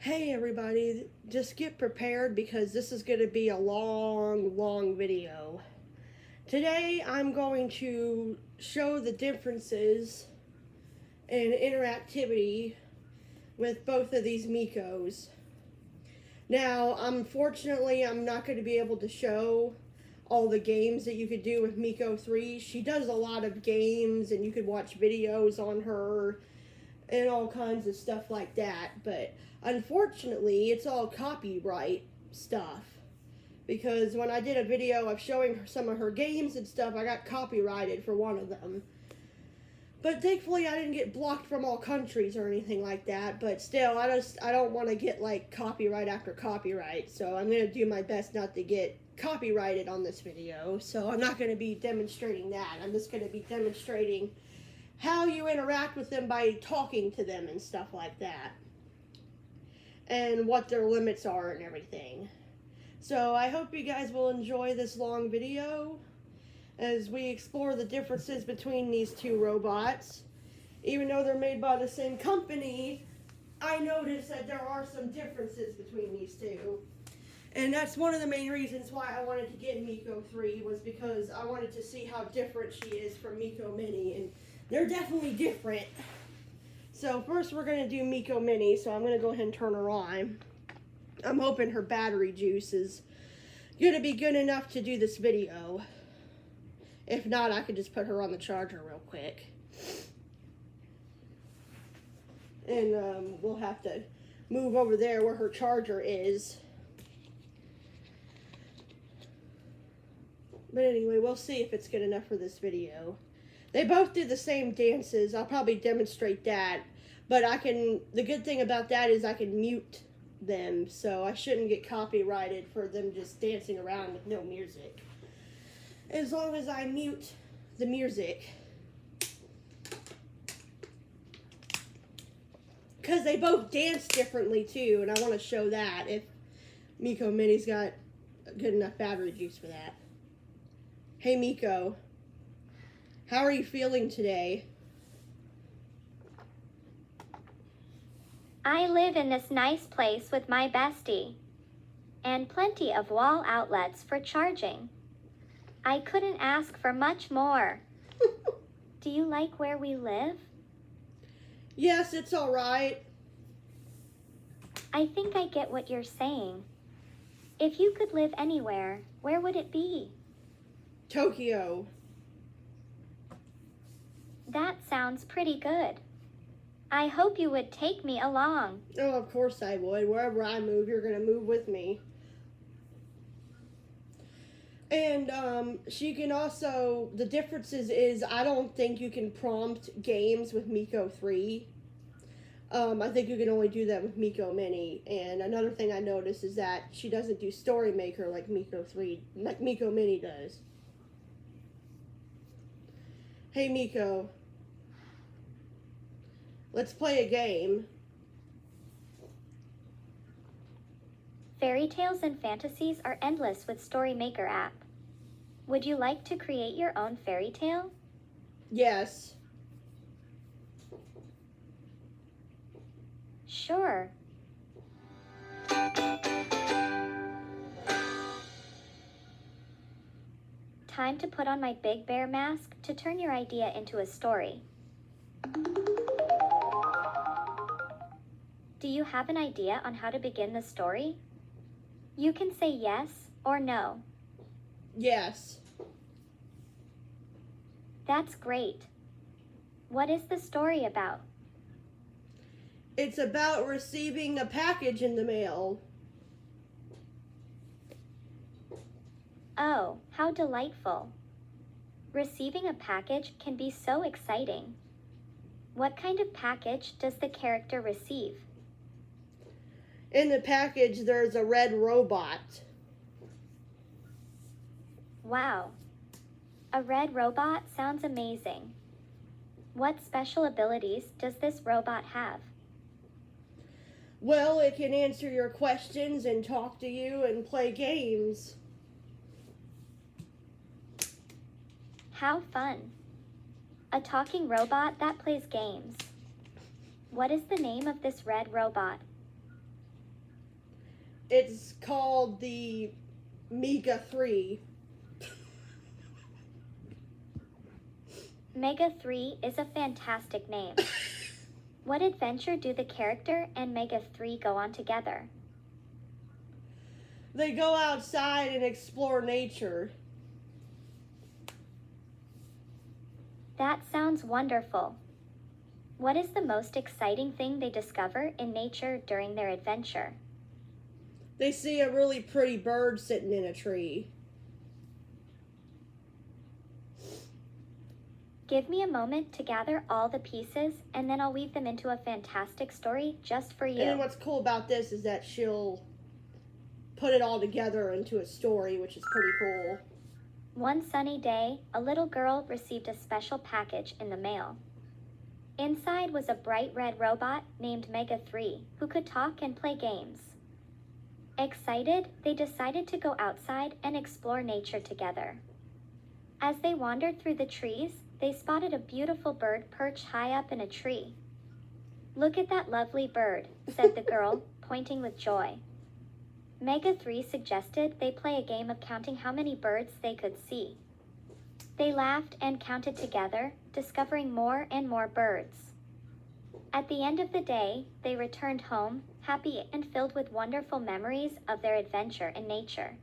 Hey everybody, just get prepared because this is going to be a long video. Today I'm going to show the differences in interactivity with both of these Mikos. Now, unfortunately, I'm not going to be able to show all the games that you could do with Miko 3. She does a lot of games and you could watch videos on her and all kinds of stuff like that, but unfortunately it's all copyright stuff, because when I did a video of showing her some of her games and stuff, I got copyrighted for one of them. But thankfully I didn't get blocked from all countries or anything like that, but still I don't want to get like copyright after copyright, so I'm going to do my best not to get copyrighted on this video. So I'm not going to be demonstrating that. I'm just going to be demonstrating how you interact with them by talking to them and stuff like that, and what their limits are and everything. So I hope you guys will enjoy this long video as we explore the differences between these two robots. Even though they're made by the same company, I noticed that there are some differences between these two. And that's one of the main reasons why I wanted to get Miko 3, was because I wanted to see how different she is from Miko Minnie, and they're definitely different. So first we're going to do Miko Minnie, so I'm going to go ahead and turn her on. I'm hoping her battery juice is going to be good enough to do this video. If not, I could just put her on the charger real quick. And we'll have to move over there where her charger is. But anyway, we'll see if it's good enough for this video. They both do the same dances. I'll probably demonstrate that. But the good thing about that is I can mute them, so I shouldn't get copyrighted for them just dancing around with no music. As long as I mute the music. Because they both dance differently too, and I want to show that if Miko Minnie's got good enough battery juice for that. Hey Miko. How are you feeling today? I live in this nice place with my bestie, and plenty of wall outlets for charging. I couldn't ask for much more. Do you like where we live? Yes, it's all right. I think I get what you're saying. If you could live anywhere, where would it be? Tokyo. That sounds pretty good. I hope you would take me along. Oh, of course I would. Wherever I move, you're going to move with me. And she can also, the differences is I don't think you can prompt games with Miko 3. I think you can only do that with Miko Minnie. And another thing I noticed is that she doesn't do Story Maker like Miko Minnie does. Hey Miko, let's play a game. Fairy tales and fantasies are endless with Story Maker app. Would you like to create your own fairy tale? Yes. Sure. Time to put on my big bear mask to turn your idea into a story. Do you have an idea on how to begin the story? You can say yes or no. Yes. That's great. What is the story about? It's about receiving a package in the mail. Oh, how delightful. Receiving a package can be so exciting. What kind of package does the character receive? In the package, there's a red robot. Wow. A red robot sounds amazing. What special abilities does this robot have? Well, it can answer your questions and talk to you and play games. How fun. A talking robot that plays games. What is the name of this red robot? It's called the Mega 3. Mega 3 is a fantastic name. What adventure do the character and Mega 3 go on together? They go outside and explore nature. That sounds wonderful. What is the most exciting thing they discover in nature during their adventure? They see a really pretty bird sitting in a tree. Give me a moment to gather all the pieces, and then I'll weave them into a fantastic story just for you. And then what's cool about this is that she'll put it all together into a story, which is pretty cool. One sunny day, a little girl received a special package in the mail. Inside was a bright red robot named Mega 3 who could talk and play games. Excited, they decided to go outside and explore nature together. As they wandered through the trees, they spotted a beautiful bird perched high up in a tree. "Look at that lovely bird," said the girl, pointing with joy. Mega 3 suggested they play a game of counting how many birds they could see. They laughed and counted together, discovering more and more birds. At the end of the day, they returned home, happy and filled with wonderful memories of their adventure in nature.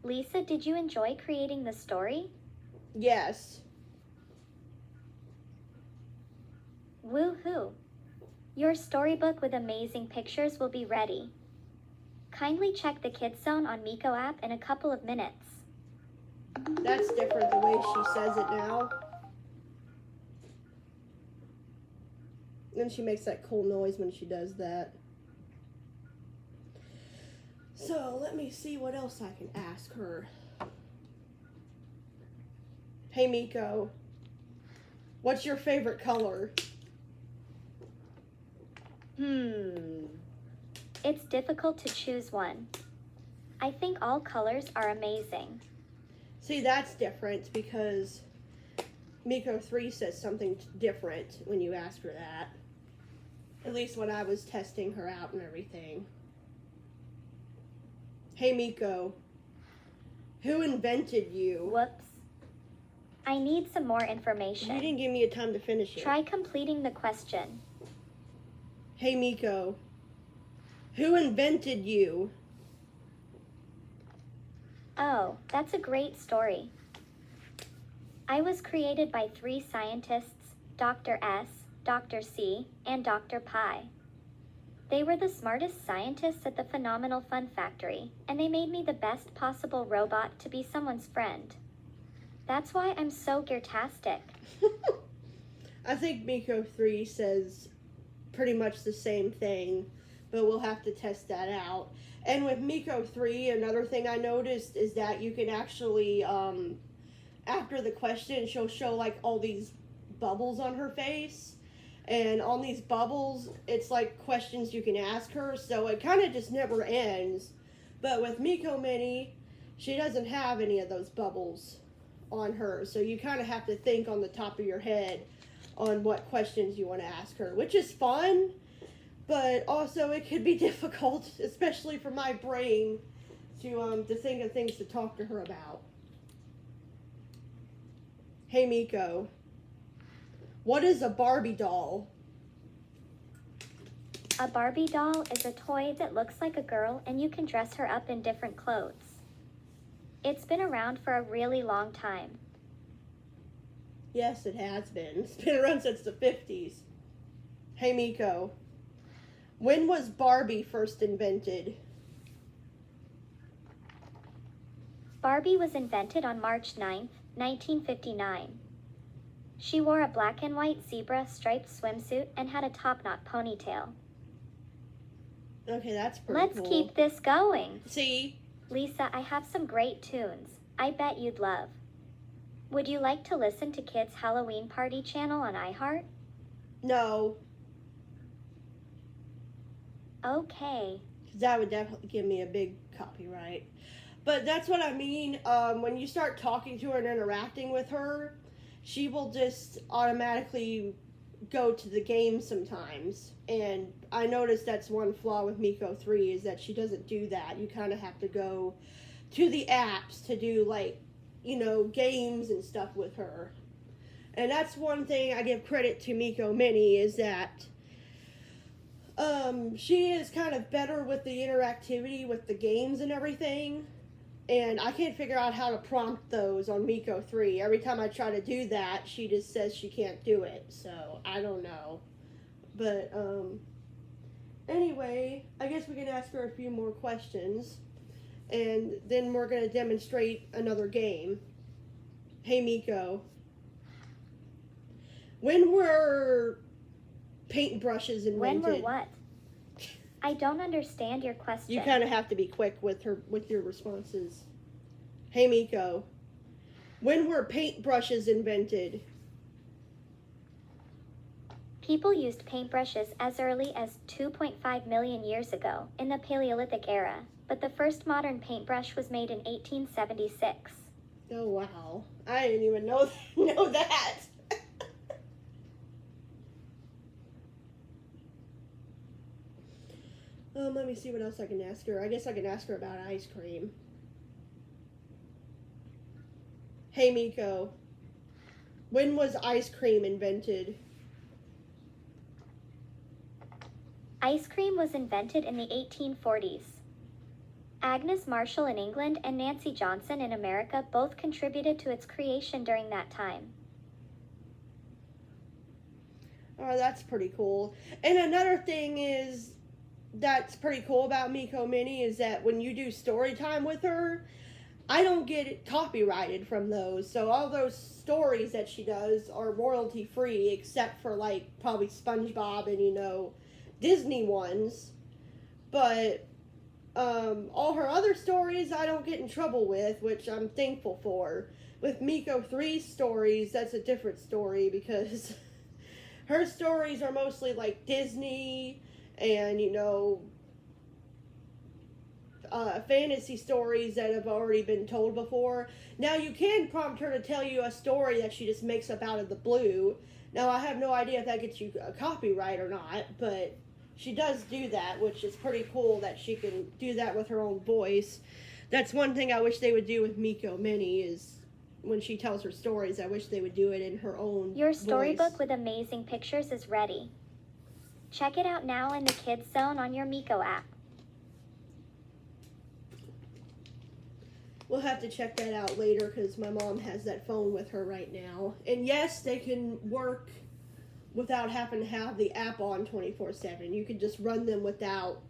Lisa, did you enjoy creating the story? Yes. Woohoo! Your storybook with amazing pictures will be ready. Kindly check the Kids Zone on Miko app in a couple of minutes. That's different the way she says it now. And she makes that cool noise when she does that. So, let me see what else I can ask her. Hey, Miko. What's your favorite color? It's difficult to choose one. I think all colors are amazing. See, that's different because Miko 3 says something different when you ask her that. At least when I was testing her out and everything. Hey, Miko. Who invented you? Whoops. I need some more information. You didn't give me a time to finish it. Try completing the question. Hey, Miko. Who invented you? Oh, that's a great story. I was created by 3 scientists, Dr. S, Dr. C, and Dr. Pi. They were the smartest scientists at the Phenomenal Fun Factory, and they made me the best possible robot to be someone's friend. That's why I'm so geartastic. I think Miko 3 says pretty much the same thing, but we'll have to test that out. And with Miko 3, another thing I noticed is that you can actually, after the question, she'll show like all these bubbles on her face. And on these bubbles, it's like questions you can ask her, so it kind of just never ends. But with Miko Minnie, she doesn't have any of those bubbles on her, so you kind of have to think on the top of your head on what questions you want to ask her, which is fun, but also it could be difficult, especially for my brain, to think of things to talk to her about. Hey, Miko. What is a Barbie doll? A Barbie doll is a toy that looks like a girl and you can dress her up in different clothes. It's been around for a really long time. Yes, it has been. It's been around since the 50s. Hey, Miko. When was Barbie first invented? Barbie was invented on March 9th, 1959. She wore a black and white zebra striped swimsuit and had a top-knot ponytail. Okay, that's pretty Let's cool. keep this going. See? Lisa, I have some great tunes I bet you'd love. Would you like to listen to Kids Halloween Party channel on iHeart? No. Okay. That would definitely give me a big copyright. But that's what I mean. When you start talking to her and interacting with her, she will just automatically go to the game sometimes. And I noticed that's one flaw with Miko 3 is that she doesn't do that. You kind of have to go to the apps to do, like, you know, games and stuff with her. And that's one thing I give credit to Miko Minnie is that she is kind of better with the interactivity with the games and everything. And I can't figure out how to prompt those on Miko 3. Every time I try to do that, she just says she can't do it. So, I don't know. But, anyway, I guess we can ask her a few more questions. And then we're going to demonstrate another game. Hey, Miko. When were paintbrushes invented? When were what? I don't understand your question. You kind of have to be quick with your responses. Hey, Miko. When were paintbrushes invented? People used paintbrushes as early as 2.5 million years ago in the Paleolithic era, but the first modern paintbrush was made in 1876. Oh, wow. I didn't even know that. Let me see what else I can ask her. I guess I can ask her about ice cream. Hey, Miko. When was ice cream invented? Ice cream was invented in the 1840s. Agnes Marshall in England and Nancy Johnson in America both contributed to its creation during that time. Oh, that's pretty cool. And another thing is that's pretty cool about Miko Minnie is that when you do story time with her, I don't get it copyrighted from those. So all those stories that she does are royalty free except for like probably SpongeBob and, you know, Disney ones. But all her other stories I don't get in trouble with, which I'm thankful for. With Miko 3's stories, that's a different story because her stories are mostly like Disney and, you know, fantasy stories that have already been told before. Now, you can prompt her to tell you a story that she just makes up out of the blue. Now, I have no idea if that gets you a copyright or not, but she does do that, which is pretty cool that she can do that with her own voice. That's one thing I wish they would do with Miko Minnie is when she tells her stories, I wish they would do it in her own Your storybook voice. with amazing pictures is ready. Check it out now in the Kids Zone on your Miko app. We'll have to check that out later because my mom has that phone with her right now. And yes, they can work without having to have the app on 24/7. You can just run them without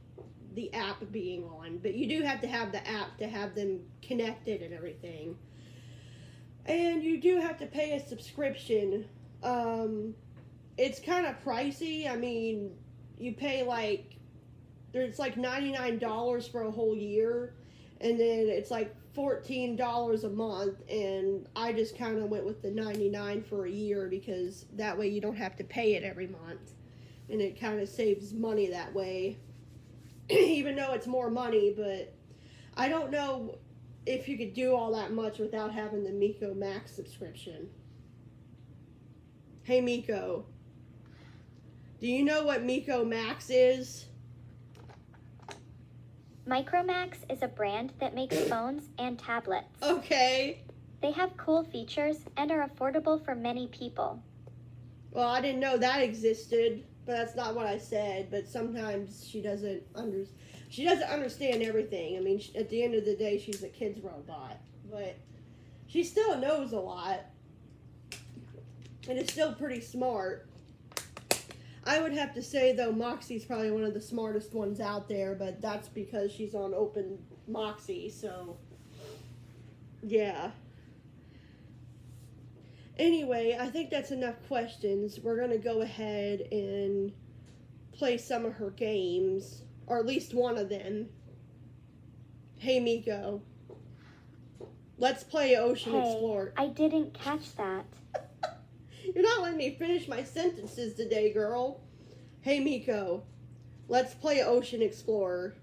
the app being on. But you do have to have the app to have them connected and everything. And you do have to pay a subscription. It's kind of pricey. I mean, you pay like, it's like $99 for a whole year. And then it's like $14 a month. And I just kind of went with the $99 for a year because that way you don't have to pay it every month. And it kind of saves money that way. Even though it's more money, but I don't know if you could do all that much without having the Miko Max subscription. Hey, Miko. Do you know what Miko Max is? Micromax is a brand that makes phones and tablets. Okay. They have cool features and are affordable for many people. Well, I didn't know that existed, but that's not what I said. But sometimes she doesn't understand everything. I mean, at the end of the day, she's a kid's robot, but she still knows a lot, and is still pretty smart. I would have to say, though, Moxie's probably one of the smartest ones out there, but that's because she's on Open Moxie, so yeah. Anyway, I think that's enough questions. We're going to go ahead and play some of her games, or at least one of them. Hey, Miko. Let's play Ocean Explorer. I didn't catch that. You're not letting me finish my sentences today, girl. Hey, Miko. Let's play Ocean Explorer.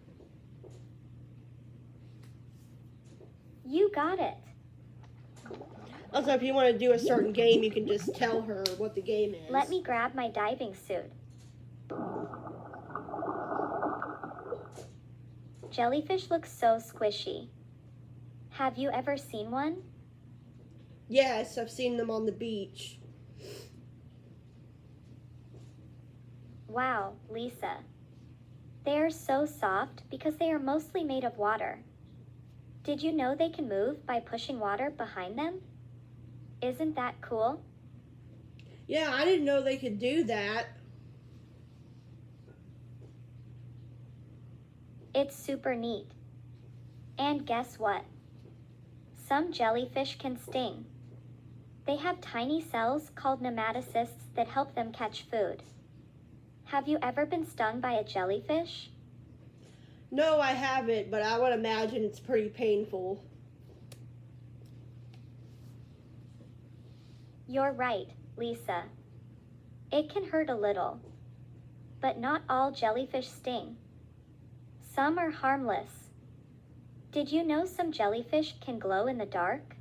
You got it. Also, if you want to do a certain game, you can just tell her what the game is. Let me grab my diving suit. Jellyfish look so squishy. Have you ever seen one? Yes, I've seen them on the beach. Wow, Lisa. They are so soft because they are mostly made of water. Did you know they can move by pushing water behind them? Isn't that cool? Yeah, I didn't know they could do that. It's super neat. And guess what? Some jellyfish can sting. They have tiny cells called nematocysts that help them catch food. Have you ever been stung by a jellyfish? No, I haven't, but I would imagine it's pretty painful. You're right, Lisa. It can hurt a little, but not all jellyfish sting. Some are harmless. Did you know some jellyfish can glow in the dark?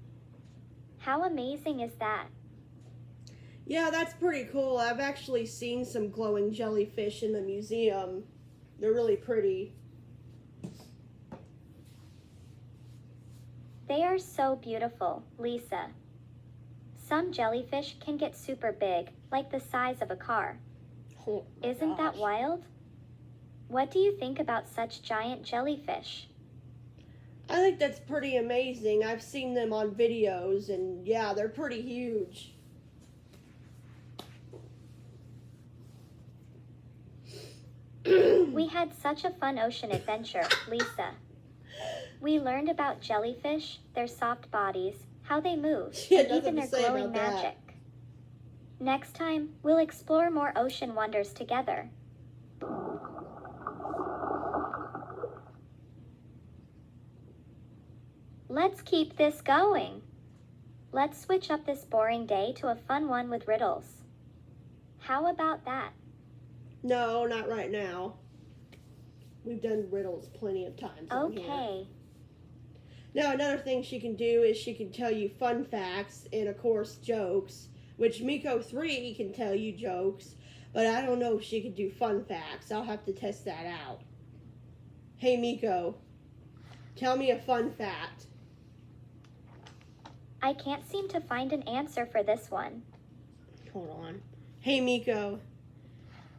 How amazing is that? Yeah, that's pretty cool. I've actually seen some glowing jellyfish in the museum. They're really pretty. They are so beautiful, Lisa. Some jellyfish can get super big, like the size of a car. Oh my Isn't that gosh. wild? What do you think about such giant jellyfish? I think that's pretty amazing. I've seen them on videos, and yeah, they're pretty huge. We had such a fun ocean adventure, Lisa. We learned about jellyfish, their soft bodies, how they move, She had and even nothing their to say glowing about that. magic. Next time, we'll explore more ocean wonders together. Let's keep this going. Let's switch up this boring day to a fun one with riddles. How about that? No, not right now. We've done riddles plenty of times on here. Okay. Now, another thing she can do is she can tell you fun facts and, of course, jokes, which Miko 3 can tell you jokes, but I don't know if she can do fun facts. I'll have to test that out. Hey, Miko, tell me a fun fact. I can't seem to find an answer for this one. Hold on. Hey, Miko,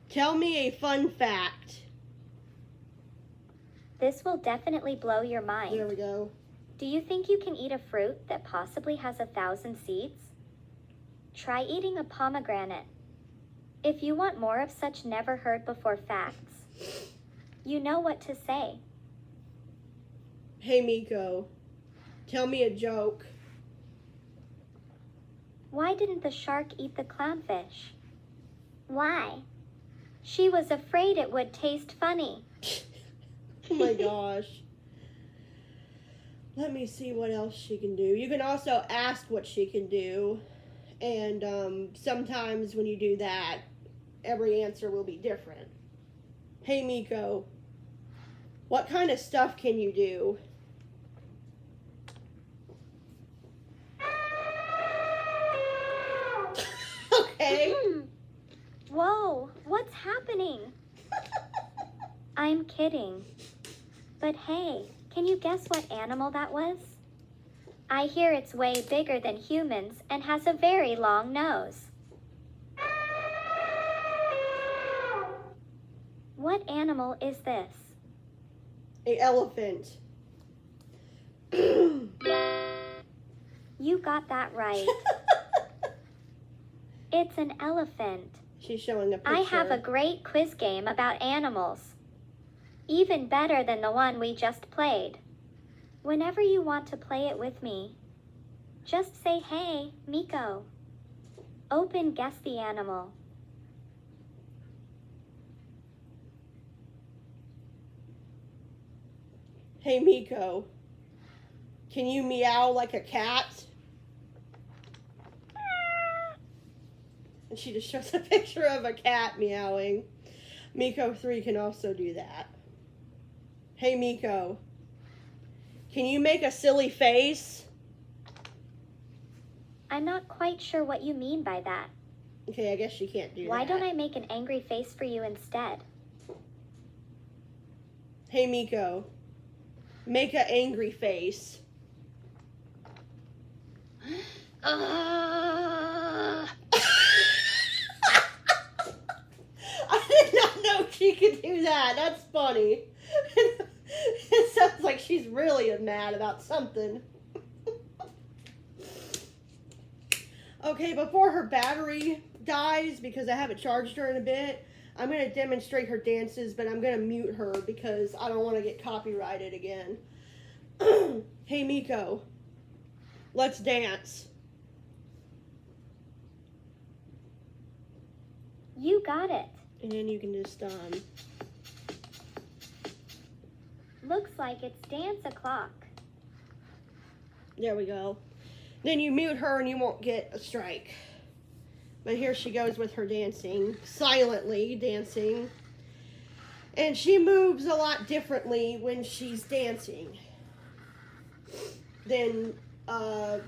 tell me a fun fact. This will definitely blow your mind. There we go. Do you think you can eat a fruit that possibly has 1,000 seeds? Try eating a pomegranate. If you want more of such never heard before facts, you know what to say. Hey, Miko, tell me a joke. Why didn't the shark eat the clownfish? Why? She was afraid it would taste funny. Oh my gosh. Let me see what else she can do. You can also ask what she can do. And sometimes when you do that, every answer will be different. Hey, Miko, what kind of stuff can you do? Okay. Whoa, what's happening? I'm kidding. But hey, can you guess what animal that was? I hear it's way bigger than humans and has a very long nose. What animal is this? An elephant. You got that right. It's an elephant. She's showing a picture. I have a great quiz game about animals. Even better than the one we just played. Whenever you want to play it with me, just say, hey, Miko. Open Guess the Animal. Hey, Miko, can you meow like a cat? And she just shows a picture of a cat meowing. Miko 3 can also do that. Hey, Miko, can you make a silly face? I'm not quite sure what you mean by that. Okay, I guess she can't do that. Why don't I make an angry face for you instead? Hey, Miko. Make an angry face. I did not know she could do that. That's funny. It sounds like she's really mad about something. Okay, before her battery dies, because I haven't charged her in a bit, I'm going to demonstrate her dances, but I'm going to mute her because I don't want to get copyrighted again. Hey, Miko. Let's dance. You got it. And then you can just, Looks like it's dance o'clock. there we go. Then you mute her and you won't get a strike. But here she goes with her dancing, silently dancing. And she moves a lot differently when she's dancing than, the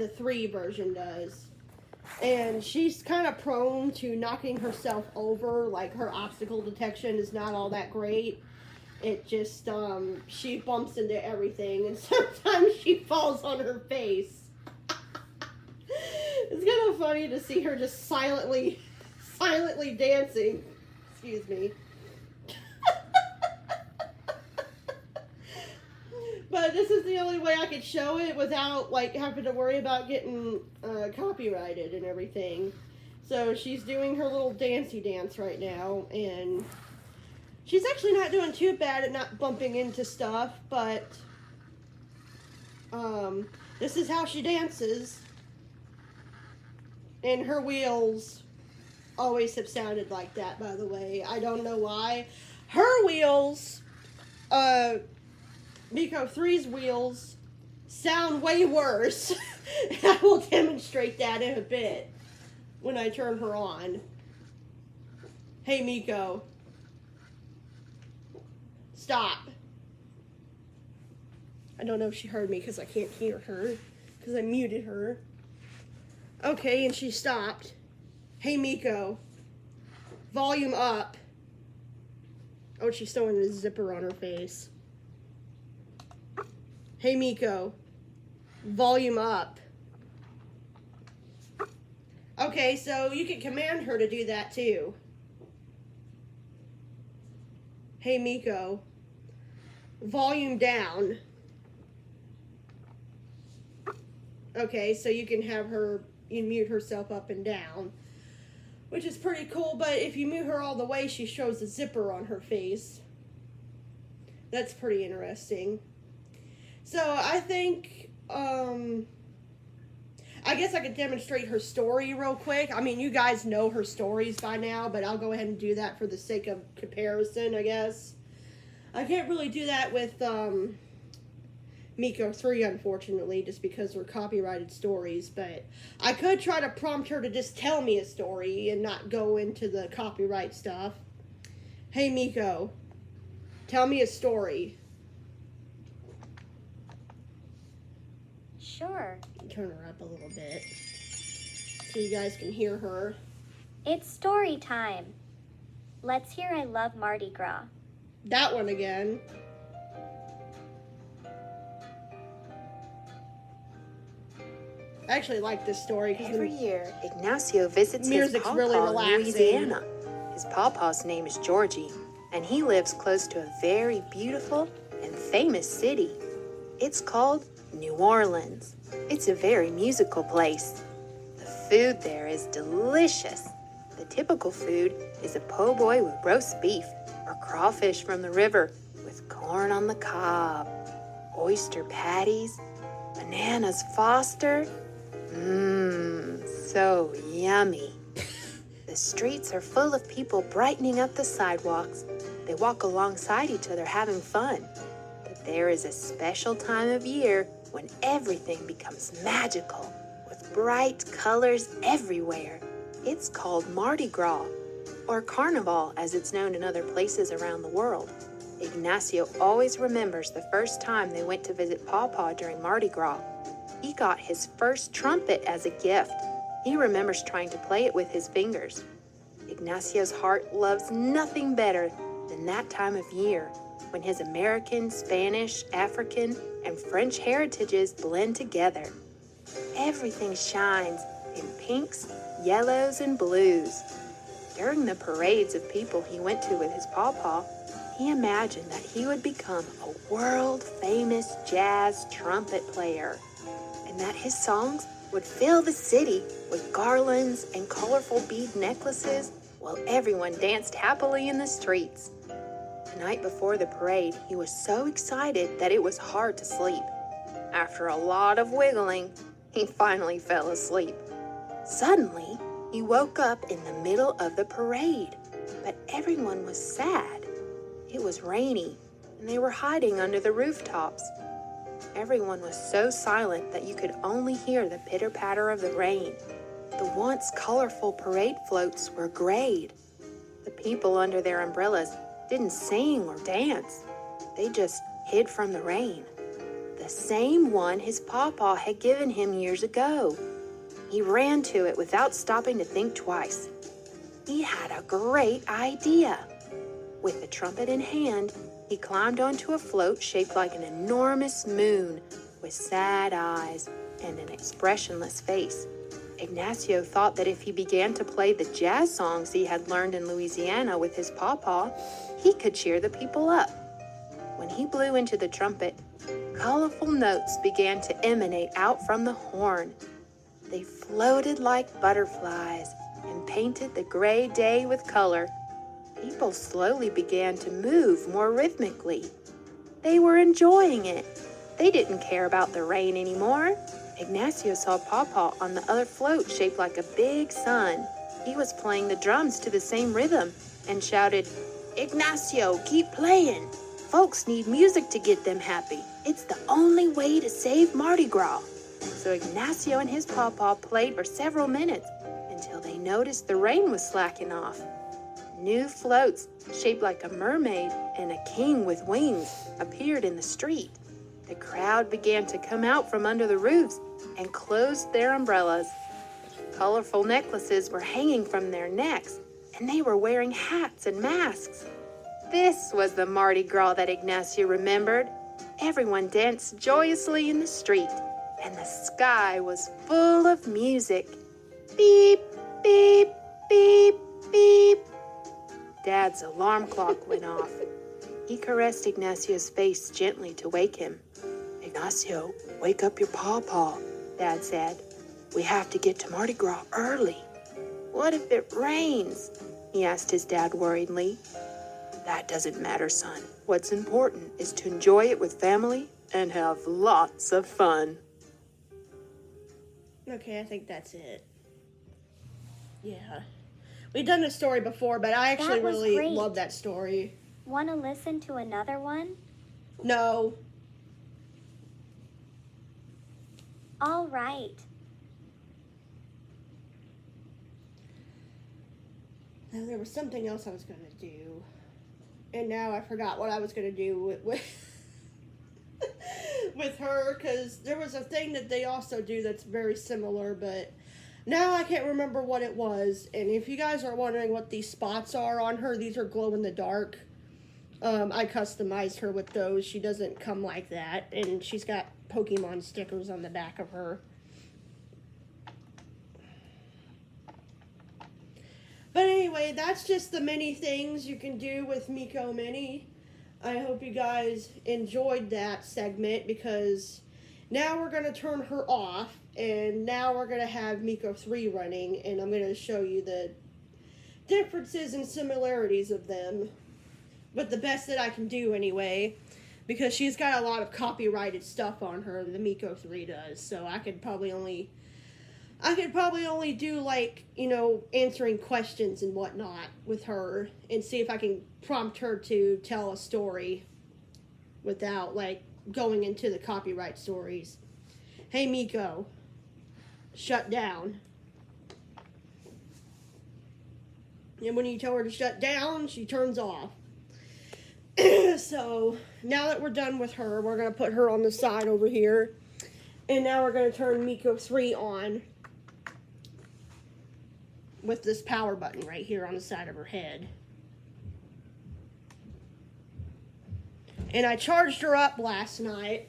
3 version does. And she's kind of prone to knocking herself over, like her obstacle detection is not all that great. It just, she bumps into everything, and sometimes she falls on her face. It's kind of funny to see her just silently dancing. Excuse me. But this is the only way I could show it without, like, having to worry about getting copyrighted and everything. So she's doing her little dancey dance right now, and she's actually not doing too bad at not bumping into stuff, but this is how she dances. And her wheels always have sounded like that, by the way. I don't know why. Her wheels, Miko 3's wheels, sound way worse. I will demonstrate that in a bit when I turn her on. Hey, Miko. Stop. I don't know if she heard me because I can't hear her because I muted her. Okay, and she stopped. Hey, Miko. Volume up. Oh, she's throwing a zipper on her face. Hey, Miko. Volume up. Okay, so you can command her to do that too. Hey, Miko. Volume down. Okay, so you can have her mute herself up and down, which is pretty cool, but if you mute her all the way, she shows a zipper on her face. That's pretty interesting. So I think, I guess I could demonstrate her story real quick. I mean, you guys know her stories by now, but I'll go ahead and do that for the sake of comparison, I guess. I can't really do that with, Miko 3, unfortunately, just because they're copyrighted stories, but I could try to prompt her to just tell me a story and not go into the copyright stuff. Hey, Miko, tell me a story. Sure. Turn her up a little bit so you guys can hear her. It's story time. Let's hear I Love Mardi Gras. That one again. I actually like this story because every year Ignacio visits his music's pawpaw really in relaxing. Louisiana. His pawpaw's name is Georgie, and he lives close to a very beautiful and famous city. It's called New Orleans. It's a very musical place. The food there is delicious. The typical food is a po' boy with roast beef or crawfish from the river with corn on the cob, oyster patties, bananas Foster. So yummy. The streets are full of people brightening up the sidewalks. They walk alongside each other having fun. But there is a special time of year when everything becomes magical with bright colors everywhere. It's called Mardi Gras, or Carnival as it's known in other places around the world. Ignacio always remembers the first time they went to visit Pawpaw during Mardi Gras. he got his first trumpet as a gift. He remembers trying to play it with his fingers. Ignacio's heart loves nothing better than that time of year when his American, Spanish, African, and French heritages blend together. Everything shines in pinks, yellows, and blues. During the parades of people he went to with his pawpaw, he imagined that he would become a world-famous jazz trumpet player, and that his songs would fill the city with garlands and colorful bead necklaces while everyone danced happily in the streets. The night before the parade, he was so excited that it was hard to sleep. After a lot of wiggling, he finally fell asleep. Suddenly, he woke up in the middle of the parade, but everyone was sad. It was rainy, and they were hiding under the rooftops. Everyone was so silent that you could only hear the pitter-patter of the rain. The once colorful parade floats were grayed. The people under their umbrellas didn't sing or dance. They just hid from the rain. The same one his pawpaw had given him years ago. He ran to it without stopping to think twice. He had a great idea. With the trumpet in hand, he climbed onto a float shaped like an enormous moon with sad eyes and an expressionless face. Ignacio thought that if he began to play the jazz songs he had learned in Louisiana with his pawpaw, he could cheer the people up. When he blew into the trumpet, colorful notes began to emanate out from the horn. They floated like butterflies and painted the gray day with color. People slowly began to move more rhythmically. They were enjoying it. They didn't care about the rain anymore. Ignacio saw Pawpaw on the other float shaped like a big sun. He was playing the drums to the same rhythm and shouted, "Ignacio, keep playing. Folks need music to get them happy. It's the only way to save Mardi Gras." So Ignacio and his Pawpaw played for several minutes until they noticed the rain was slacking off. New floats shaped like a mermaid and a king with wings appeared in the street. The crowd began to come out from under the roofs and closed their umbrellas. Colorful necklaces were hanging from their necks, and they were wearing hats and masks. This was the Mardi Gras that Ignacio remembered. Everyone danced joyously in the street, and the sky was full of music. Beep, beep, beep, beep. Dad's alarm clock went off. He caressed Ignacio's face gently to wake him. "Ignacio, wake up your pawpaw," Dad said. "We have to get to Mardi Gras early." "What if it rains?" he asked his dad worriedly. "That doesn't matter, son. What's important is to enjoy it with family and have lots of fun." Okay, I think that's it. Yeah. We've done this story before, but I actually That was really great. love that story. Want to listen to another one? No. All right. Now, there was something else I was going to do. And now I forgot what I was going to do with with her, because there was a thing that they also do that's very similar, but now I can't remember what it was. And if you guys are wondering what these spots are on her, these are glow in the dark. I customized her with those. She doesn't come like that, and she's got Pokemon stickers on the back of her. But anyway, that's just the many things you can do with Miko Minnie. I hope you guys enjoyed that segment, because now we're going to turn her off, and now we're going to have Miko 3 running, and I'm going to show you the differences and similarities of them. But the best that I can do anyway, because she's got a lot of copyrighted stuff on her, the Miko 3 does, so I could probably only do, like, you know, answering questions and whatnot with her and see if I can prompt her to tell a story without, like, going into the copyright stories. "Hey, Miko, shut down." And when you tell her to shut down, she turns off. So, now that we're done with her, we're going to put her on the side over here. And now we're going to turn Miko 3 on with this power button right here on the side of her head. And I charged her up last night,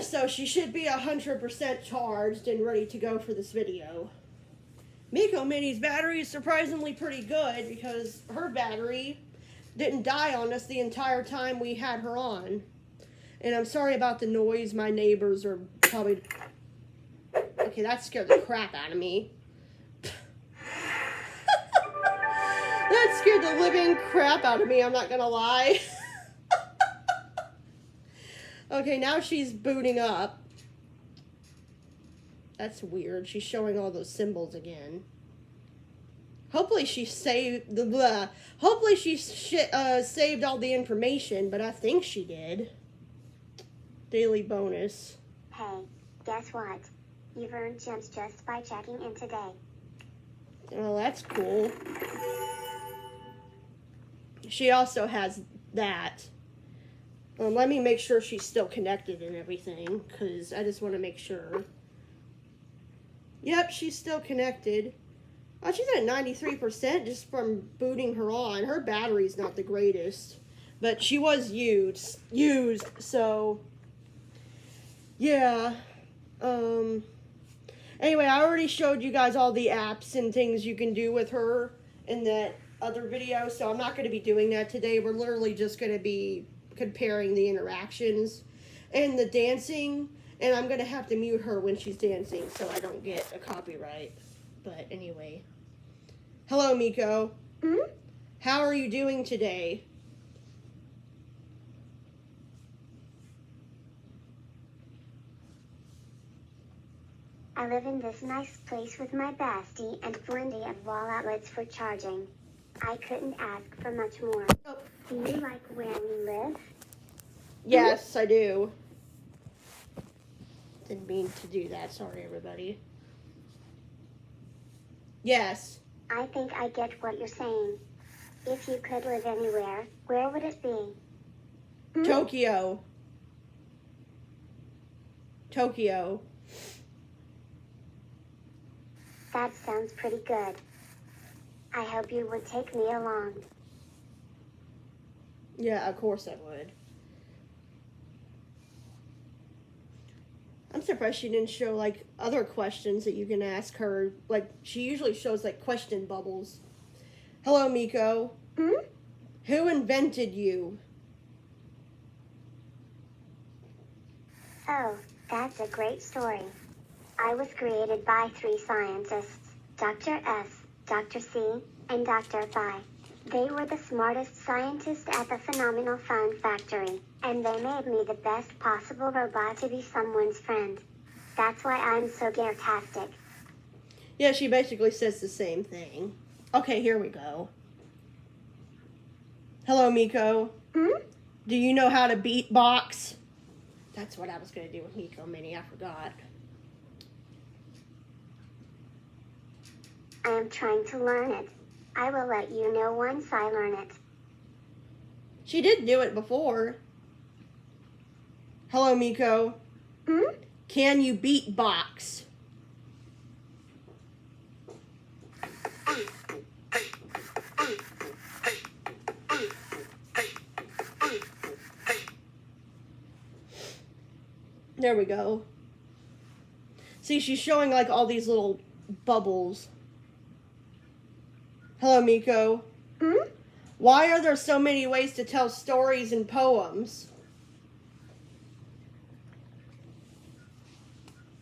so she should be 100% charged and ready to go for this video. Miko Minnie's battery is surprisingly pretty good because her battery didn't die on us the entire time we had her on. And I'm sorry about the noise. My neighbors are probably... Okay, that scared the crap out of me. That scared the living crap out of me, I'm not gonna lie. Okay, now she's booting up. That's weird. She's showing all those symbols again. Hopefully she saved the Hopefully she saved all the information, but I think she did. Daily bonus. Hey, guess what? You've earned gems just by checking in today. Well, that's cool. She also has that. Let me make sure she's still connected and everything, because I just want to make sure. Yep, she's still connected. Oh, she's at 93% just from booting her on. Her battery's not the greatest, but she was used, so yeah. Anyway, I already showed you guys all the apps and things you can do with her in that other video, so I'm not going to be doing that today. We're literally just going to be comparing the interactions and the dancing, and I'm going to have to mute her when she's dancing so I don't get a copyright. But anyway. Hello, Miko. Hmm? How are you doing today? I live in this nice place with my bestie and plenty of wall outlets for charging. I couldn't ask for much more. Oh. Do you like where we live? Yes, I do. Didn't mean to do that. Sorry, everybody. Yes. I think I get what you're saying. If you could live anywhere, where would it be? Hmm? Tokyo. Tokyo. That sounds pretty good. I hope you would take me along. Yeah, of course I would. I'm surprised she didn't show, like, other questions that you can ask her. Like, she usually shows, like, question bubbles. Hello, Miko. Hmm? Who invented you? Oh, that's a great story. I was created by 3 scientists, Dr. S, Dr. C, and Dr. Phi. They were the smartest scientists at the Phenomenal Fun Factory, and they made me the best possible robot to be someone's friend. That's why I'm so geartastic. Yeah, she basically says the same thing. Okay, here we go. Hello, Miko. Hmm? Do you know how to beatbox? That's what I was going to do with Miko Minnie. I forgot. I am trying to learn it. I will let you know once I learn it. She did do it before. Hello, Miko. Hmm? Can you beatbox? There we go. See, she's showing like all these little bubbles. Hello, Miko. Hmm? Why are there so many ways to tell stories and poems?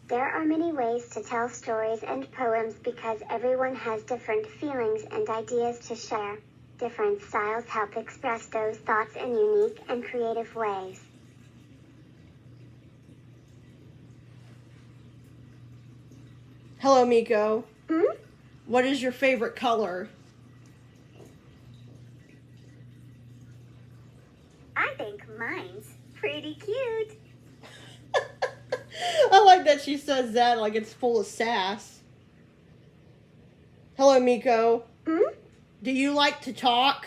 There are many ways to tell stories and poems because everyone has different feelings and ideas to share. Different styles help express those thoughts in unique and creative ways. Hello, Miko. Hmm? What is your favorite color? I think mine's pretty cute. I like that she says that like it's full of sass. Hello, Miko. Hmm? Do you like to talk?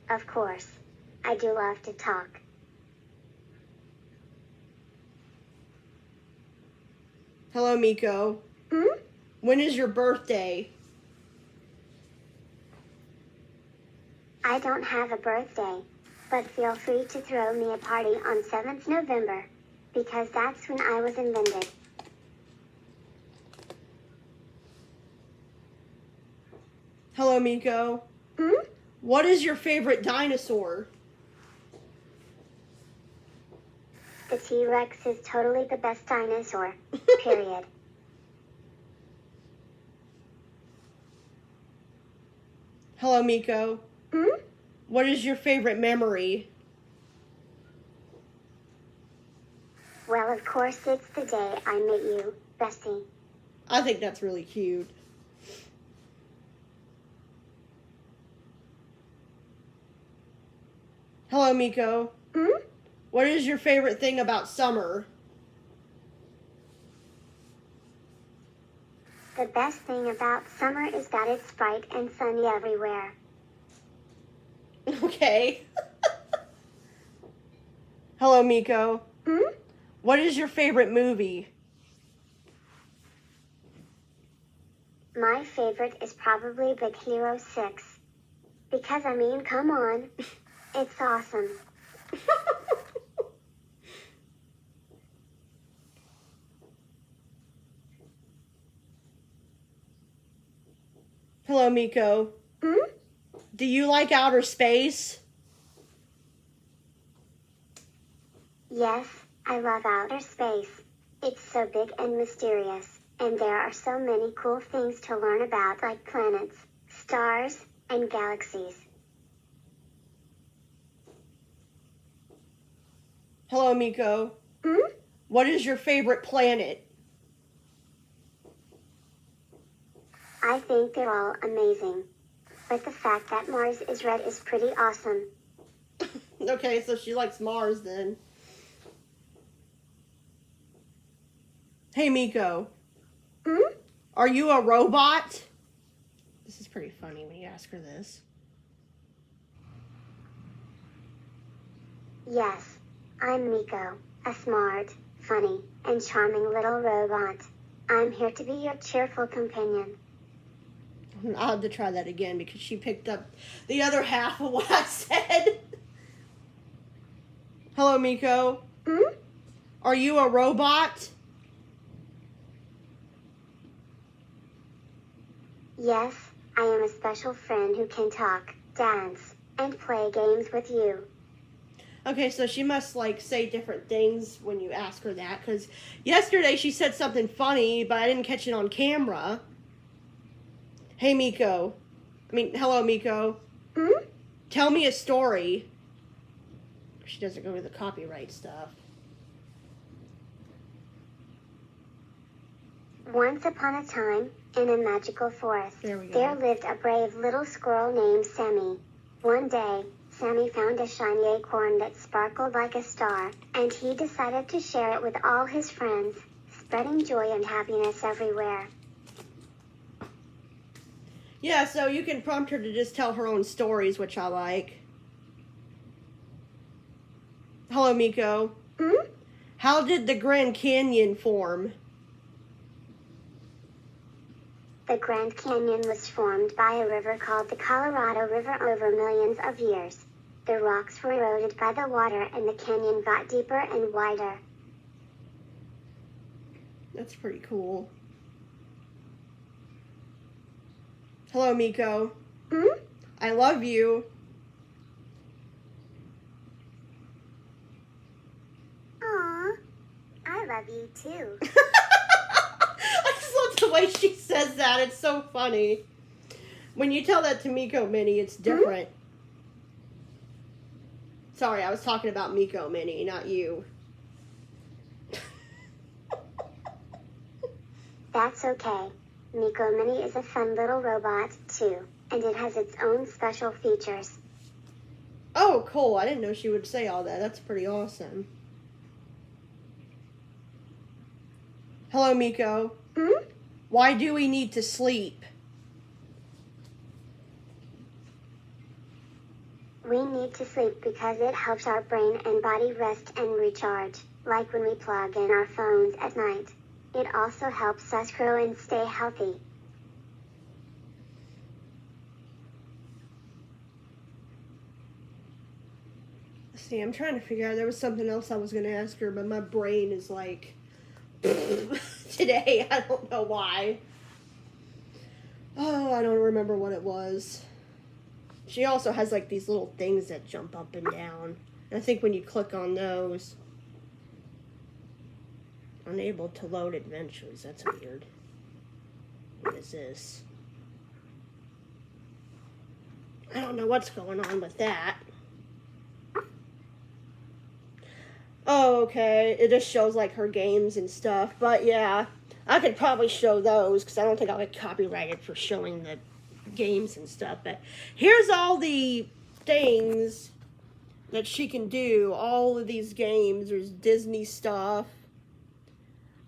Of course. I do love to talk. Hello, Miko. Hmm? When is your birthday? I don't have a birthday, but feel free to throw me a party on 7th November, because that's when I was invented. Hello, Miko. Hmm? What is your favorite dinosaur? The T-Rex is totally the best dinosaur, period. Hello, Miko. Hmm? What is your favorite memory? Well, of course, it's the day I met you, bestie. I think that's really cute. Hello, Miko. Hmm? What is your favorite thing about summer? The best thing about summer is that it's bright and sunny everywhere. Okay. Hello, Miko. Hmm? What is your favorite movie? My favorite is probably Big Hero 6. Because, I mean, come on. It's awesome. Hello, Miko. Hmm? Do you like outer space? Yes, I love outer space. It's so big and mysterious, and there are so many cool things to learn about, like planets, stars, and galaxies. Hello, Miko. Hmm? What is your favorite planet? I think they're all amazing. But the fact that Mars is red is pretty awesome. Okay, so she likes Mars then. Hey, Miko. Hmm? Are you a robot? This is pretty funny when you ask her this. Yes, I'm Miko, a smart, funny, and charming little robot. I'm here to be your cheerful companion. I'll have to try that again because she picked up the other half of what I said. Hello, Miko. Hmm? Are you a robot? Yes, I am a special friend who can talk, dance, and play games with you. Okay, so she must like say different things when you ask her that because yesterday she said something funny, but I didn't catch it on camera. Hey, Miko. Hello, Miko. Hmm? Tell me a story. She doesn't go with the copyright stuff. Once upon a time, in a magical forest, There we go. there lived a brave little squirrel named Sammy. One day, Sammy found a shiny acorn that sparkled like a star, and he decided to share it with all his friends, spreading joy and happiness everywhere. Yeah, so you can prompt her to just tell her own stories, which I like. Hello, Miko. Hmm? How did the Grand Canyon form? The Grand Canyon was formed by a river called the Colorado River over millions of years. The rocks were eroded by the water and the canyon got deeper and wider. That's pretty cool. Hello, Miko. Hmm? I love you. Aw, I love you too. I just love the way she says that. It's so funny. When you tell that to Miko Minnie, it's different. Sorry, I was talking about Miko Minnie, not you. That's okay. Miko Minnie is a fun little robot, too, and it has its own special features. Oh, cool. I didn't know she would say all that. That's pretty awesome. Hello, Miko. Hmm? Why do we need to sleep? We need to sleep because it helps our brain and body rest and recharge, like when we plug in our phones at night. It also helps us grow and stay healthy. See, I'm trying to figure out, there was something else I was going to ask her, but my brain is like, today, I don't know why. Oh, I don't remember what it was. She also has like these little things that jump up and down. And I think when you click on those, unable to load adventures, that's weird. What is this? I don't know what's going on with that. Oh, okay. It just shows like her games and stuff. But yeah, I could probably show those because I don't think I'll get copyrighted for showing the games and stuff. But here's all the things that she can do. All of these games. There's Disney stuff.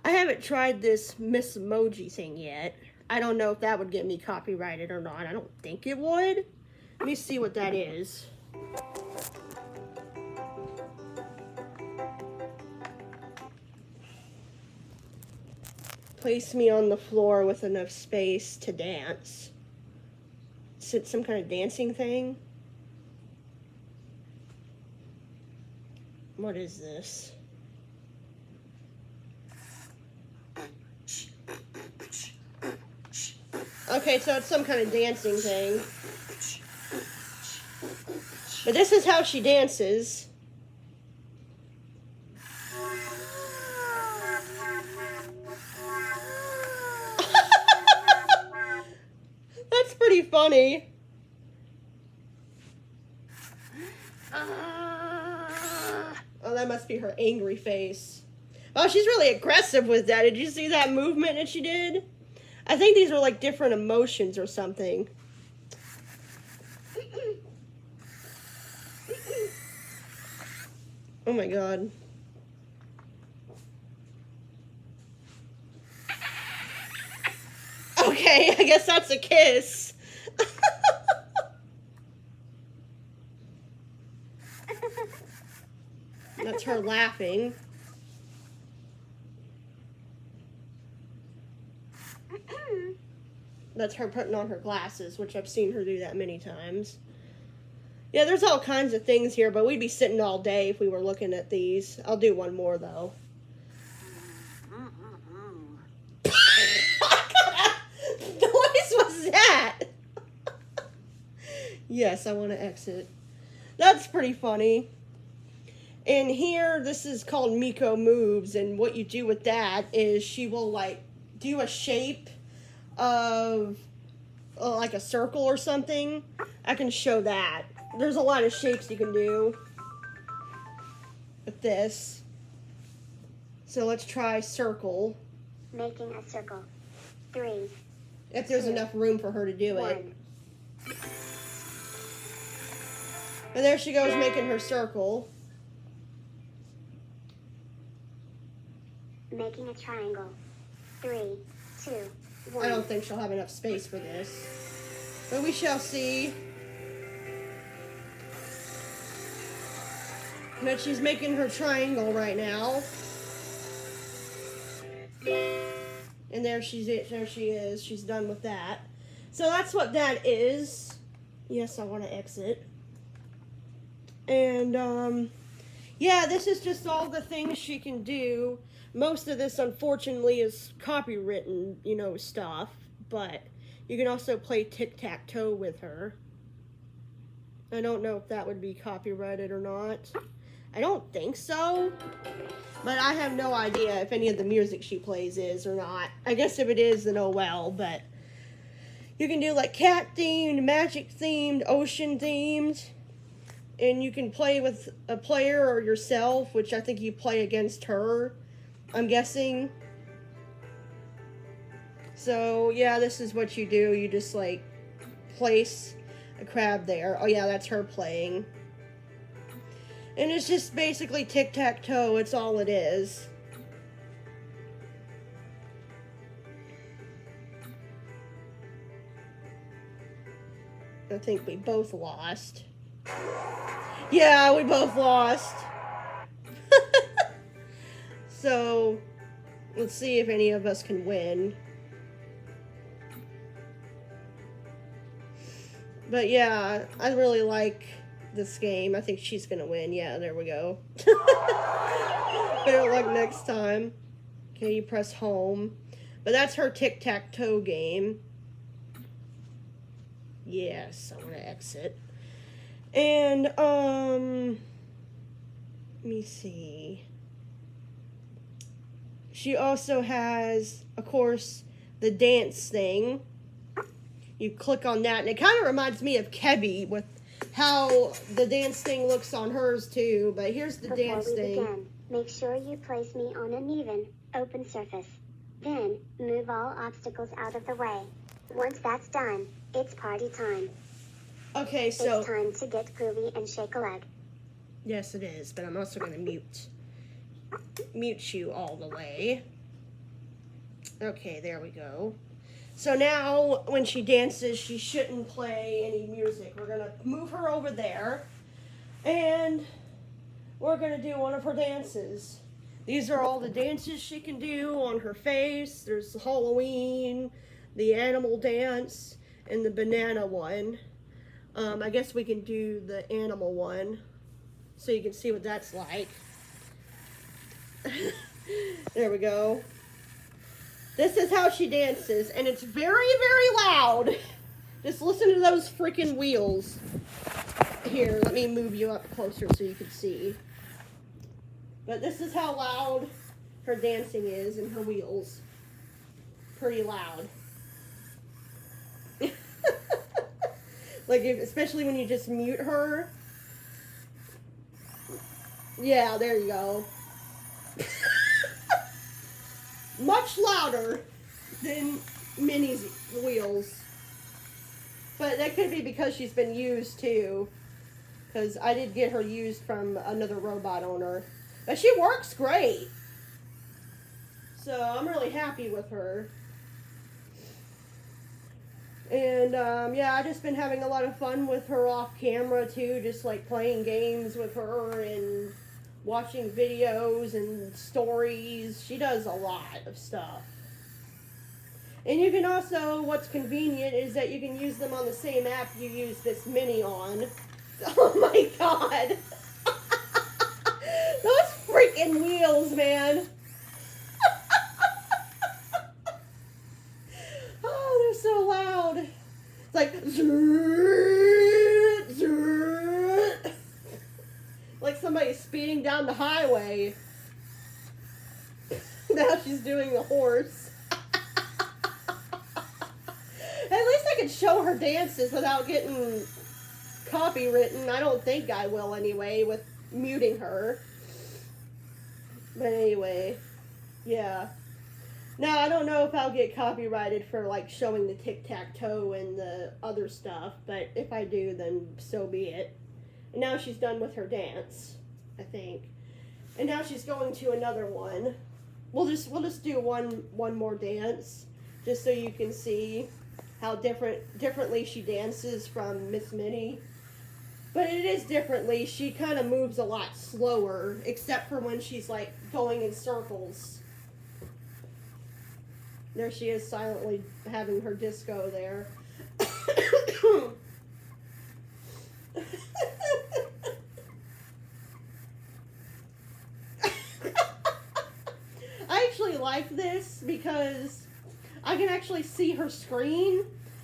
I haven't tried this Miss Emoji thing yet. I don't know if that would get me copyrighted or not. I don't think it would. Let me see what that is. Place me on the floor with enough space to dance. Is it some kind of dancing thing? What is this? Okay, so it's some kind of dancing thing. But this is how she dances. That's pretty funny. Oh, that must be her angry face. Oh, she's really aggressive with that. Did you see that movement that she did? I think these are like different emotions or something. Oh my god. Okay, I guess that's a kiss. That's her laughing. That's her putting on her glasses, which I've seen her do that many times. Yeah, there's all kinds of things here, but we'd be sitting all day if we were looking at these. I'll do one more, though. What noise was that? Yes, I want to exit. That's pretty funny. And here, this is called Miko Moves, and what you do with that is she will, like, do a shape of, like a circle or something. I can show that. There's a lot of shapes you can do with this. So let's try circle. Making a circle. 3. If there's 2, enough room for her to do 1. it. And there she goes making her circle. Making a triangle. 3, 2, 1. I don't think she'll have enough space for this. But we shall see. But she's making her triangle right now. And there she is. She's done with that. So that's what that is. Yes, I want to exit. And, yeah, this is just all the things she can do. Most of this, unfortunately, is copywritten, stuff. But you can also play tic-tac-toe with her. I don't know if that would be copyrighted or not. I don't think so. But I have no idea if any of the music she plays is or not. I guess if it is, then oh well. But you can do like cat-themed, magic-themed, ocean-themed. And you can play with a player or yourself, which I think you play against her, I'm guessing. So, yeah, this is what you do. You just, like, place a crab there. Oh, yeah, that's her playing. And it's just basically tic-tac-toe. It's all it is. I think we both lost. Yeah, we both lost. So, Let's see if any of us can win. But yeah, I really like this game. I think she's gonna win. Yeah, there we go. Better luck next time. Okay, you press home. But that's her tic-tac-toe game. Yes, I want to exit. And, let me see. She also has, of course, the dance thing. You click on that, and it kind of reminds me of Kebby with how the dance thing looks on hers, too. But here's the dance thing. Before we begin, make sure you place me on an even, open surface. Then, move all obstacles out of the way. Once that's done, it's party time. Okay, so... It's time to get groovy and shake a leg. Yes, it is, but I'm also going to mute you all the way. Okay, there we go. So now, when she dances, she shouldn't play any music. We're going to move her over there, and we're going to do one of her dances. These are all the dances she can do on her face. There's the Halloween, the animal dance, and the banana one. I guess we can do the animal one so you can see what that's like. There we go. This is how she dances, and it's very, very loud. Just listen to those freaking wheels. Here, let me move you up closer so you can see. But this is how loud her dancing is and her wheels. Pretty loud. Like, especially when you just mute her. Yeah, there you go. Much louder than Minnie's wheels. But that could be because she's been used too. Because I did get her used from another robot owner. But she works great. So I'm really happy with her. And yeah, I've just been having a lot of fun with her off camera too. Just like playing games with her and watching videos and stories. She does a lot of stuff. And you can also, what's convenient is that you can use them on the same app you use this Mini on. Oh my god. Those freaking wheels, man. Oh, they're so loud. It's like zzzz, zzzz. Like somebody's speeding down the highway. Now she's doing the horse. At least I could show her dances without getting copywritten. I don't think I will anyway with muting her. But anyway, yeah. Now, I don't know if I'll get copyrighted for, like, showing the tic-tac-toe and the other stuff, but if I do, then so be it. And now she's done with her dance, I think. And now she's going to another one. We'll just do one more dance, just so you can see how differently she dances from Miss Minnie. But it is differently. She kind of moves a lot slower, except for when she's, like, going in circles. There she is, silently having her disco there. I actually like this because I can actually see her screen.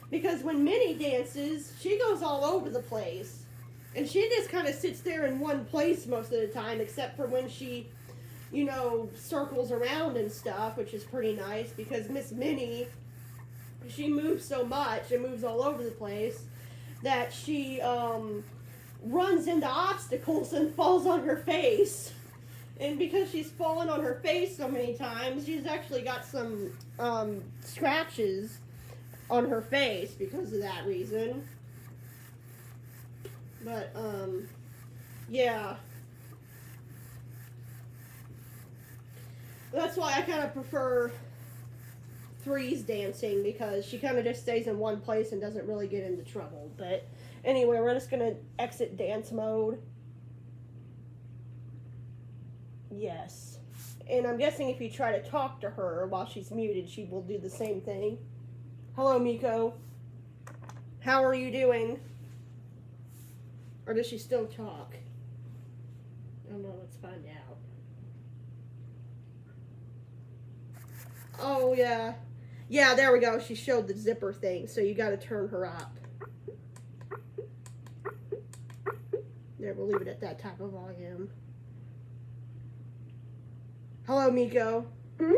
Because when Minnie dances, she goes all over the place. And she just kind of sits there in one place most of the time, except for when she, you know, circles around and stuff, which is pretty nice, because Miss Minnie, she moves so much and moves all over the place that she runs into obstacles and falls on her face. And because she's fallen on her face so many times, she's actually got some scratches on her face because of that reason. But, yeah. That's why I kind of prefer Three's dancing, because she kind of just stays in one place and doesn't really get into trouble. But anyway, we're just going to exit dance mode. Yes. And I'm guessing if you try to talk to her while she's muted, she will do the same thing. Hello, Miko. How are you doing? Or does she still talk? I don't know. Let's find out. Oh, yeah. Yeah, there we go. She showed the zipper thing, so you got to turn her up. There, we'll leave it at that type of volume. Hello, Miko. Hmm?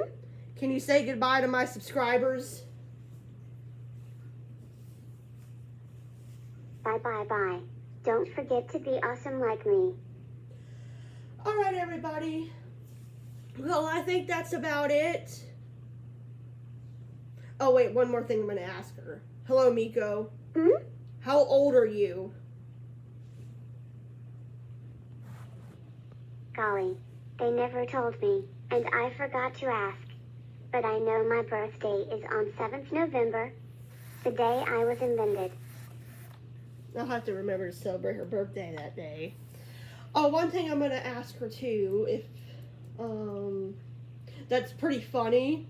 Can you say goodbye to my subscribers? Bye bye bye. Don't forget to be awesome like me. All right, everybody. Well, I think that's about it. Oh, wait, one more thing I'm going to ask her. Hello, Miko. Hmm? How old are you? Golly, they never told me, and I forgot to ask. But I know my birthday is on 7th November, the day I was invented. I'll have to remember to celebrate her birthday that day. Oh, one thing I'm going to ask her, too, if, that's pretty funny,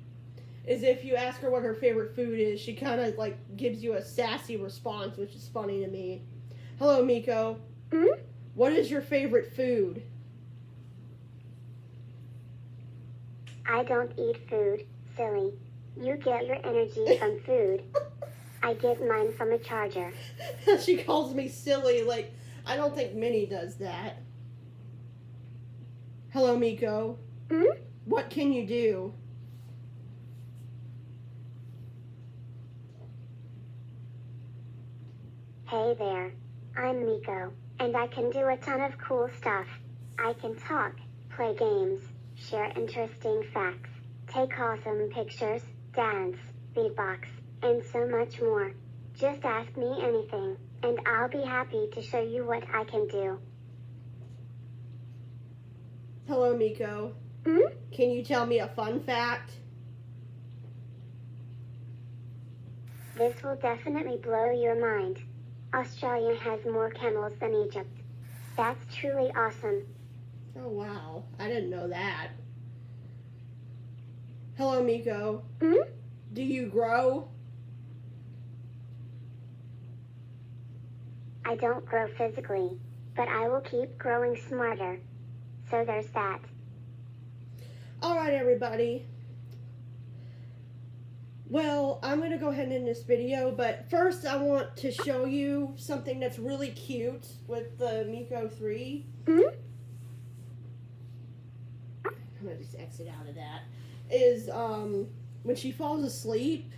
is if you ask her what her favorite food is, she kind of, like, gives you a sassy response, which is funny to me. Hello, Miko. Hmm? What is your favorite food? I don't eat food, silly. You get your energy from food. I get mine from a charger. She calls me silly, like, I don't think Minnie does that. Hello, Miko. Hmm? What can you do? Hey there. I'm Miko, and I can do a ton of cool stuff. I can talk, play games, share interesting facts, take awesome pictures, dance, beatbox, and so much more. Just ask me anything, and I'll be happy to show you what I can do. Hello, Miko. Hmm? Can you tell me a fun fact? This will definitely blow your mind. Australia has more camels than Egypt. That's truly awesome. Oh, wow. I didn't know that. Hello, Miko. Hmm? Do you grow? I don't grow physically, but I will keep growing smarter. So there's that. All right, everybody. Well, I'm going to go ahead and end this video, but first I want to show you something that's really cute with the Miko 3. Hmm? I'm going to just exit out of that. Is when she falls asleep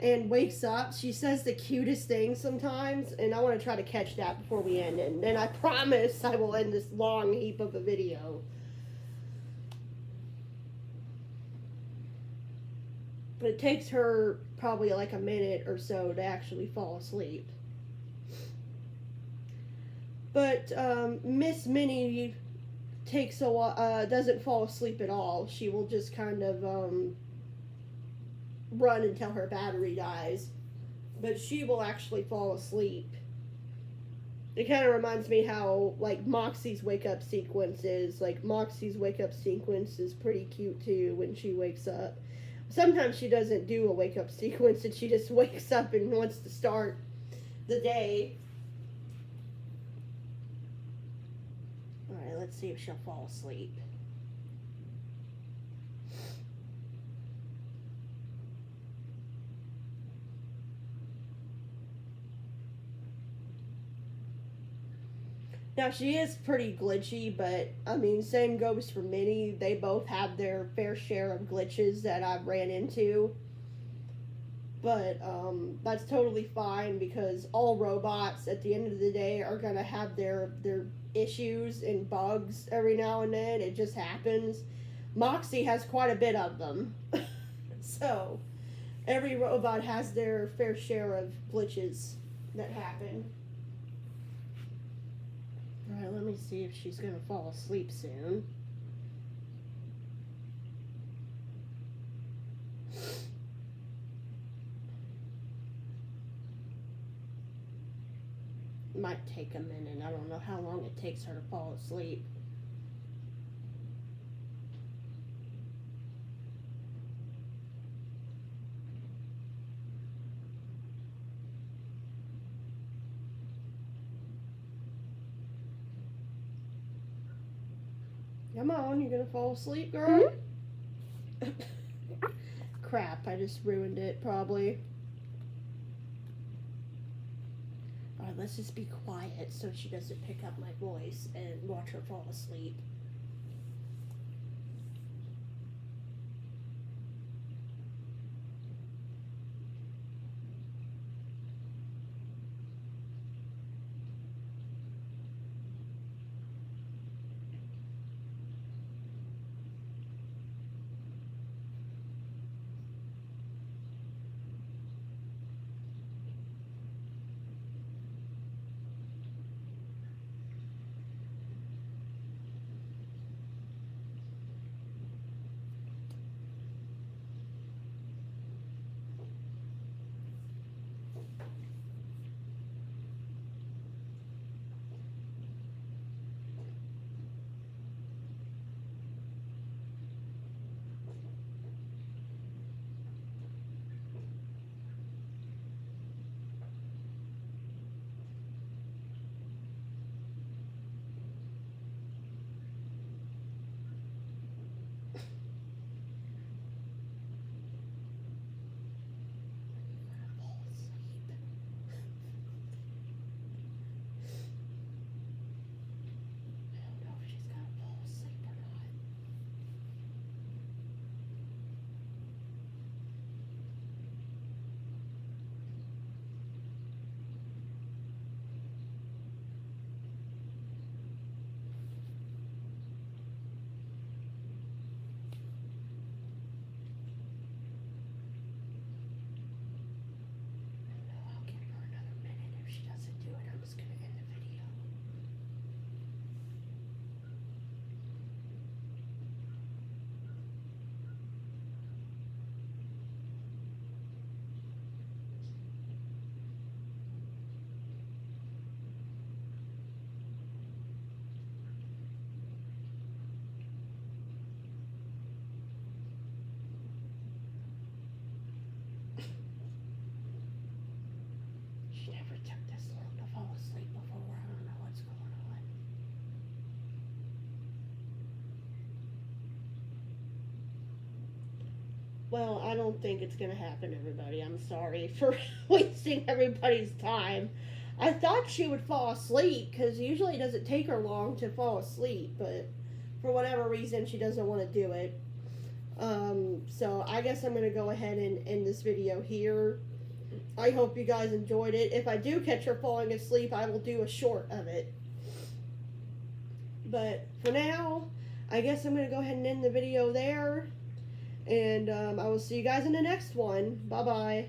and wakes up, she says the cutest thing sometimes, and I want to try to catch that before we end it. And then I promise I will end this long heap of a video. But it takes her probably like a minute or so to actually fall asleep. But Miss Minnie takes a while, doesn't fall asleep at all. She will just kind of run until her battery dies. But she will actually fall asleep. It kind of reminds me how, like, Moxie's wake-up sequence is. Like, Moxie's wake-up sequence is pretty cute, too, when she wakes up. Sometimes she doesn't do a wake-up sequence, and she just wakes up and wants to start the day. Alright, let's see if she'll fall asleep. Now, she is pretty glitchy, but, I mean, same goes for Minnie. They both have their fair share of glitches that I've ran into. But, that's totally fine, because all robots, at the end of the day, are going to have their issues and bugs every now and then. It just happens. Moxie has quite a bit of them. So, every robot has their fair share of glitches that happen. Alright, let me see if she's gonna fall asleep soon. Might take a minute. I don't know how long it takes her to fall asleep. Come on, you're gonna fall asleep, girl? Crap, I just ruined it, probably. Alright, let's just be quiet so she doesn't pick up my voice and watch her fall asleep. Well, I don't think it's going to happen, everybody. I'm sorry for wasting everybody's time. I thought she would fall asleep because usually it doesn't take her long to fall asleep, but for whatever reason, she doesn't want to do it. So I guess I'm going to go ahead and end this video here. I hope you guys enjoyed it. If I do catch her falling asleep, I will do a short of it. But for now, I guess I'm going to go ahead and end the video there. And I will see you guys in the next one. Bye-bye.